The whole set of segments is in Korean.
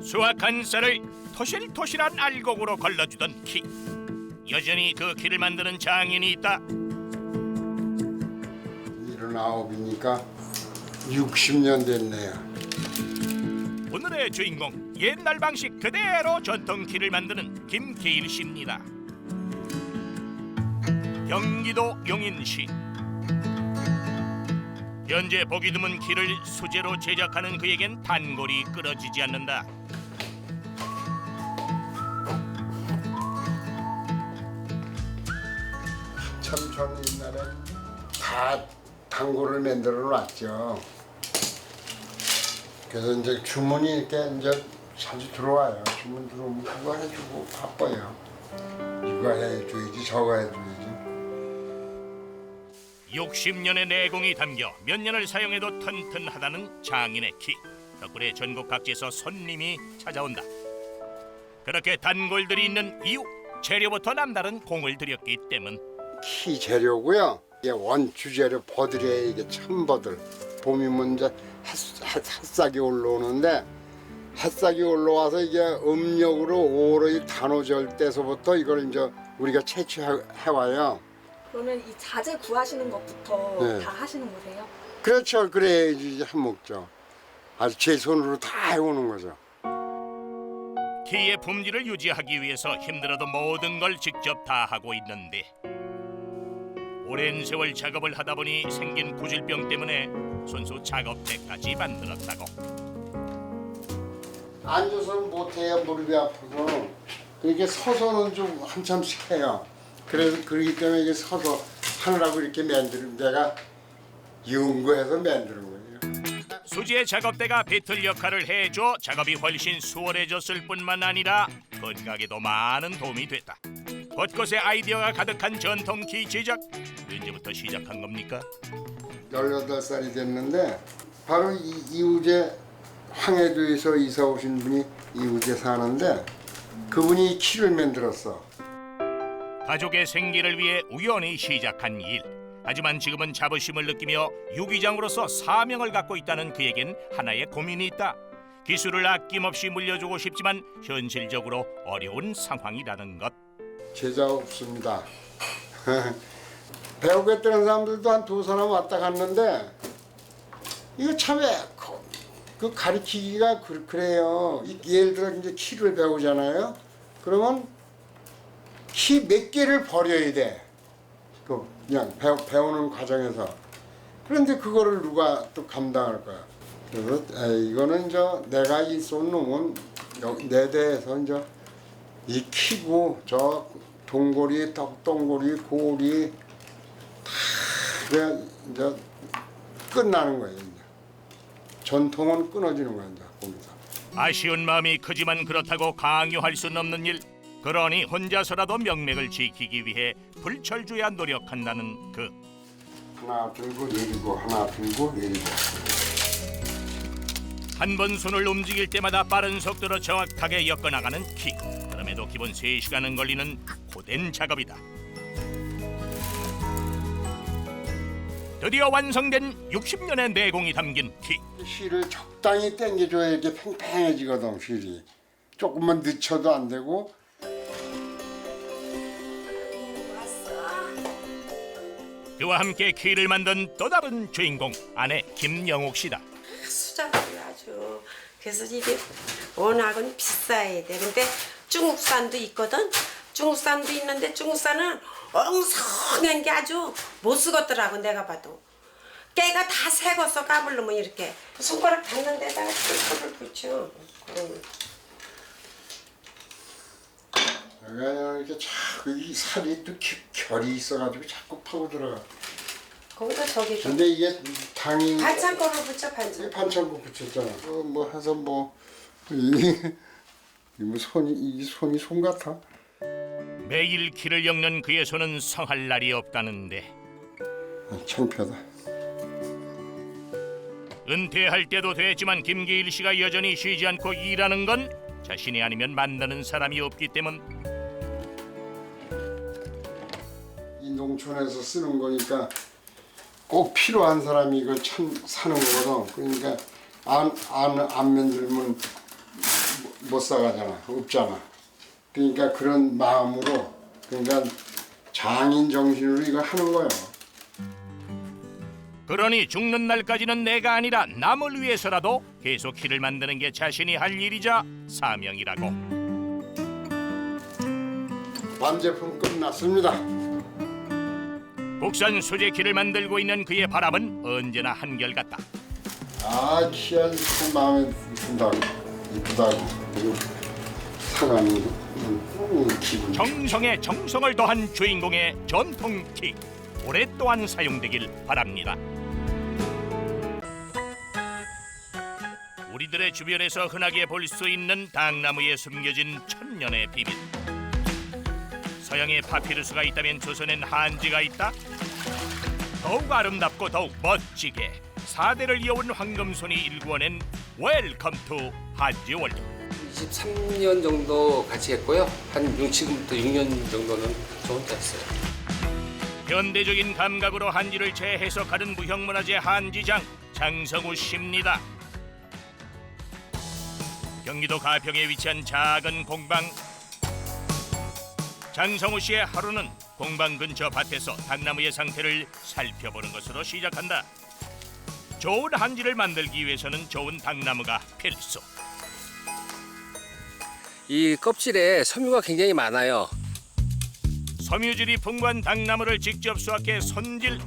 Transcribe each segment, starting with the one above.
수확한 쌀을 토실토실한 알곡으로 걸러주던 키. 여전히 그 키를 만드는 장인이 있다. 79이니까 60년 됐네요. 오늘의 주인공, 옛날 방식 그대로 전통 키를 만드는 김기일 씨입니다. 경기도 용인시. 현재 보기 드문 키를 수제로 제작하는 그에겐 단골이 끊어지지 않는다. 참 저는 옛날에 다 단골을 만들어 놨죠. 그래서 이제 주문이 이렇게 이제 자주 들어와요. 주문 들어오면 그거 해주고 바빠요. 이거 해줘야지 저거 해줘야지. 60년의 내공이 담겨 몇 년을 사용해도 튼튼하다는 장인의 키. 덕분에 전국 각지에서 손님이 찾아온다. 그렇게 단골들이 있는 이유, 재료부터 남다른 공을 들였기 때문. 키 재료고요. 이게 원주 재료 버들이에요. 이게 참버들. 봄이면 이제 햇싹이 올라오는데 햇싹이 올라와서 이게 음력으로 5월 단오절 때서부터 이걸 이제 우리가 채취해 와요. 그러면 이 자재 구하시는 것부터 네. 다 하시는 거세요? 그렇죠. 그래야지 이제 한 먹죠. 아주 제 손으로 다 해오는 거죠. 키의 품질을 유지하기 위해서 힘들어도 모든 걸 직접 다 하고 있는데 오랜 세월 작업을 하다 보니 생긴 구질병 때문에 손수 작업대까지 만들었다고. 앉아서는 못해요. 무릎이 아파서. 그렇게 서서는 좀 한참씩 해요. 그래서 그러기 때문에 이게 서서 하느라고 이렇게 만드는 내가 연구해서 만드는 거예요. 수지의 작업대가 배틀 역할을 해줘 작업이 훨씬 수월해졌을 뿐만 아니라 건강에도 많은 도움이 됐다. 곳곳에 아이디어가 가득한 전통키 제작. 언제부터 시작한 겁니까? 18살이 됐는데 바로 이우재 황해도에서 이사 오신 분이 이우재 사는데 그분이 키를 만들었어. 가족의 생계를 위해 우연히 시작한 일. 하지만 지금은 자부심을 느끼며 유기장으로서 사명을 갖고 있다는 그에겐 하나의 고민이 있다. 기술을 아낌없이 물려주고 싶지만 현실적으로 어려운 상황이라는 것. 제자 없습니다. 배우겠다는 사람들도 한 2사람 왔다 갔는데 이거 참 그 가르치기가 그래요. 예를 들어 이제 키를 배우잖아요. 그러면 키 몇 개를 버려야 돼. 그냥 배우는 과정에서. 그런데 그거를 누가 또 감당할 거야. 그래서 이거는 내가 이 쏜 놈은 내 대에서 이제 이 키고 저 동고리, 떡동고리, 고리 다 이제 끝나는 거예요. 이제. 전통은 끊어지는 거예요. 이제 거기서. 아쉬운 마음이 크지만 그렇다고 강요할 수는 없는 일. 그러니 혼자서라도 명맥을 지키기 위해 불철주야 노력한다는 그. 하나 들고 내리고 하나 들고 내리고. 한 번 손을 움직일 때마다 빠른 속도로 정확하게 엮어나가는 키. 그럼에도 기본 3시간은 걸리는 고된 작업이다. 드디어 완성된 60년의 내공이 담긴 키. 실을 적당히 당겨줘야 이렇게 팽팽해지거든. 실이 조금만 늦춰도 안 되고. 그와 함께 키를 만든 또 다른 주인공 아내 김영옥 씨다. 수작업이 아주. 그래서 이게 워낙은 비싸야 돼. 근데 중국산도 있거든. 중국산도 있는데 중국산은 엉성한 게 아주 못 쓰겠더라고. 내가 봐도 깨가 다 새거서 까불르면 이렇게 손가락 닿는 데다가 꿀꿀을 붙여. 내가 이렇게 자꾸 이 살이 또 결이 있어가지고 자꾸 파고 들어가. 거기다 저기 근데 이게 당이 반창고를 붙여. 반창고 붙였잖아. 뭐 해서 이 손이 손 같아. 매일 키를 엮는 그의 손은 성할 날이 없다는데 창피하다. 은퇴할 때도 됐지만 김기일 씨가 여전히 쉬지 않고 일하는 건 자신이 아니면 만나는 사람이 없기 때문. 이 농촌에서 쓰는 거니까 꼭 필요한 사람이 이걸 참 사는 거거든. 그러니까 안 만들면 못 사가잖아. 없잖아. 그러니까 그런 마음으로 그러니까 장인 정신으로 이걸 하는 거예요. 그러니 죽는 날까지는 내가 아니라 남을 위해서라도 계속 키를 만드는 게 자신이 할 일이자 사명이라고. 완제품 끝났습니다. 국산 수제 키를 만들고 있는 그의 바람은 언제나 한결같다. 아, 키가 참 마음에 든다고. 이쁘다고. 그리고 사가는 기분. 정성에 정성을 더한 주인공의 전통 키. 오랫동안 사용되길 바랍니다. 우리들의 주변에서 흔하게 볼 수 있는 당나무에 숨겨진 천년의 비밀. 서양의 파피루스가 있다면 조선엔 한지가 있다. 더욱 아름답고 더욱 멋지게 4대를 이어온 황금손이 일구어낸 웰컴 투 한지월드. 23년 정도 같이 했고요. 지금부터 6년 정도는 저 혼자 했어요. 현대적인 감각으로 한지를 재해석하는 무형문화재 한지장 장성우 씨입니다. 경기도 가평에 위치한 작은 공방. 장성우 씨의 하루는 공방 근처 밭에서 당나무의 상태를 살펴보는 것으로 시작한다. 좋은 한지를 만들기 위해서는 좋은 당나무가 필수. 이 껍질에 섬유가 굉장히 많아요. 섬유질이 풍부한 당나무를 직접 수확해 손질.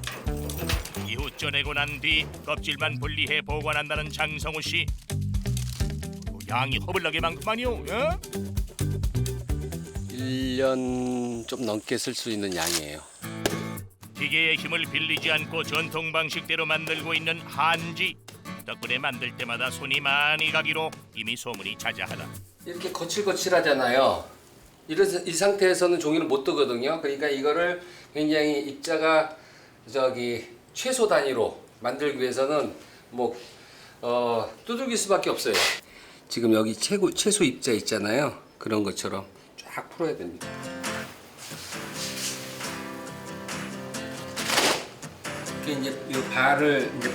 이후 쪄내고 난 뒤 껍질만 분리해 보관한다는 장성우 씨. 양이 허블나게 많구만요. 예? 1년 좀 넘게 쓸 수 있는 양이에요. 기계의 힘을 빌리지 않고 전통 방식대로 만들고 있는 한지. 덕분에 만들 때마다 손이 많이 가기로 이미 소문이 자자하다. 이렇게 거칠거칠하잖아요. 이 상태에서는 종이를 못 뜨거든요. 그러니까 이거를 굉장히 입자가 최소 단위로 만들기 위해서는 두들길 수밖에 없어요. 지금 여기 최소 입자 있잖아요. 그런 것처럼 쫙 풀어야 됩니다. 이렇게 이제 이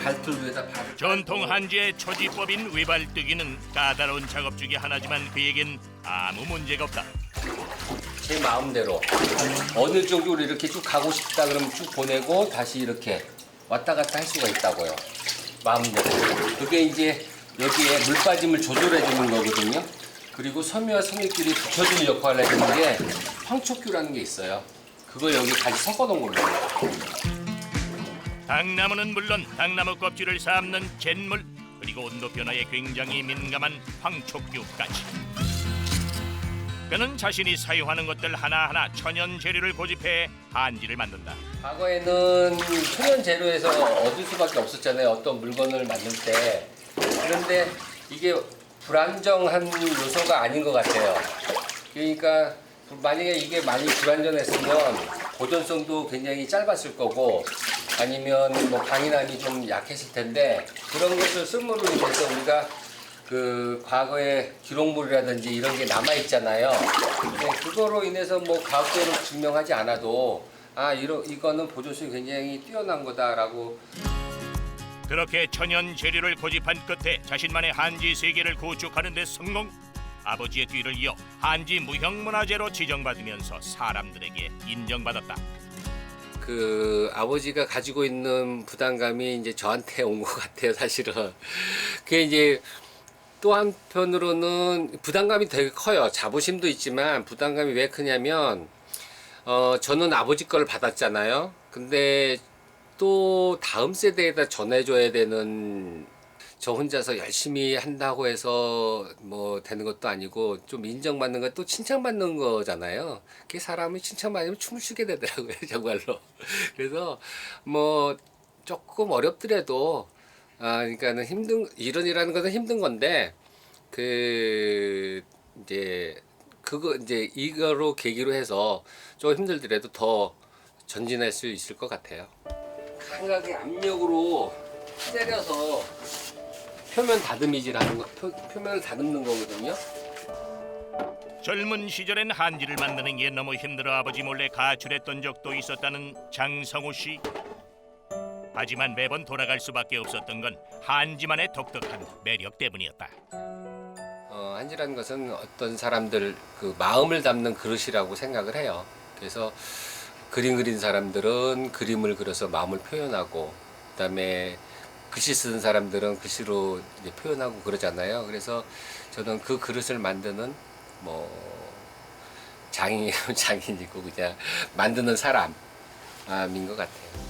발틀 위에다 발을 전통 한지의 초지법인 외발뜨기는 까다로운 작업 중에 하나지만 그에겐 아무 문제가 없다. 제 마음대로 어느 쪽으로 이렇게 쭉 가고 싶다 그러면 쭉 보내고 다시 이렇게 왔다 갔다 할 수가 있다고요. 마음대로. 그게 이제 여기에 물 빠짐을 조절해 주는 거거든요. 그리고 섬유와 섬유끼리 붙여주는 역할을 해주는 게 황촉규라는 게 있어요. 그걸 여기 같이 섞어 놓은 걸로. 당나무는 물론 당나무 껍질을 삶는 잿물 그리고 온도 변화에 굉장히 민감한 황촉규까지. 그는 자신이 사용하는 것들 하나하나 천연 재료를 고집해 한지를 만든다. 과거에는 천연 재료에서 얻을 수밖에 없었잖아요. 어떤 물건을 만들 때. 그런데 이게 불안정한 요소가 아닌 것 같아요. 그러니까 만약에 이게 많이 불안정했으면 보존성도 굉장히 짧았을 거고 아니면 강인함이 좀 약했을 텐데 그런 것을 쓴물로 인해서 우리가 그 과거의 기록물이라든지 이런 게 남아 있잖아요. 그거로 인해서 과학적으로 증명하지 않아도 이거는 보존성이 굉장히 뛰어난 거다라고. 그렇게 천연 재료를 고집한 끝에 자신만의 한지 세계를 구축하는 데 성공. 아버지의 뒤를 이어 한지 무형문화재로 지정받으면서 사람들에게 인정받았다. 그 아버지가 가지고 있는 부담감이 이제 저한테 온 것 같아요, 사실은. 그게 이제 또 한편으로는 부담감이 되게 커요. 자부심도 있지만 부담감이 왜 크냐면 저는 아버지 거를 받았잖아요. 근데 또 다음 세대에다 전해줘야 되는, 저 혼자서 열심히 한다고 해서 되는 것도 아니고 좀 인정받는 건 또 칭찬받는 거잖아요. 그게 사람이 칭찬받으면 춤을 추게 되더라고요, 정말로. 그래서 조금 어렵더라도 그러니까는 이런 일하는 것은 힘든 건데 이거로 계기로 해서 좀 힘들더라도 더 전진할 수 있을 것 같아요. 감각의 압력으로 때려서 표면을 다듬는 거거든요. 젊은 시절엔 한지를 만드는 게 너무 힘들어 아버지 몰래 가출했던 적도 있었다는 장성우 씨. 하지만 매번 돌아갈 수밖에 없었던 건 한지만의 독특한 매력 때문이었다. 한 한지라는 것은 어떤 사람들 그 마음을 담는 그릇이라고 생각을 해요. 그래서 그림 그린 사람들은 그림을 그려서 마음을 표현하고, 그다음에 글씨 쓰는 사람들은 글씨로 이제 표현하고 그러잖아요. 그래서 저는 그 그릇을 만드는 뭐 장인이라면 장인이고 그냥 만드는 사람인 것 같아요.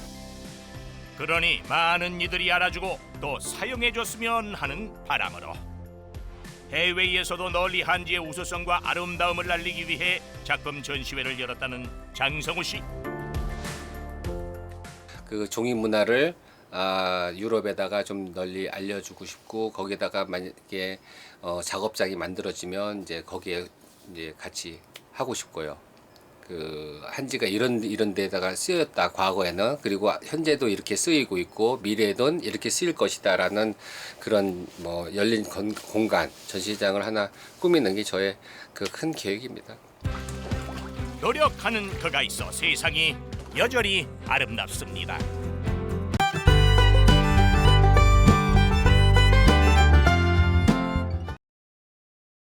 그러니 많은 이들이 알아주고 또 사용해줬으면 하는 바람으로 해외에서도 널리 한지의 우수성과 아름다움을 알리기 위해 작품 전시회를 열었다는 장성우 씨. 그 종이 문화를 유럽에다가 좀 널리 알려주고 싶고, 거기에다가 만약에 작업장이 만들어지면 이제 거기에 이제 같이 하고 싶고요. 그 한지가 이런 데다가 쓰였다 과거에는, 그리고 현재도 이렇게 쓰이고 있고 미래에는 이렇게 쓰일 것이다라는 그런 뭐 열린 공간 전시장을 하나 꾸미는 게 저의 그 큰 계획입니다. 노력하는 그가 있어 세상이 여전히 아름답습니다.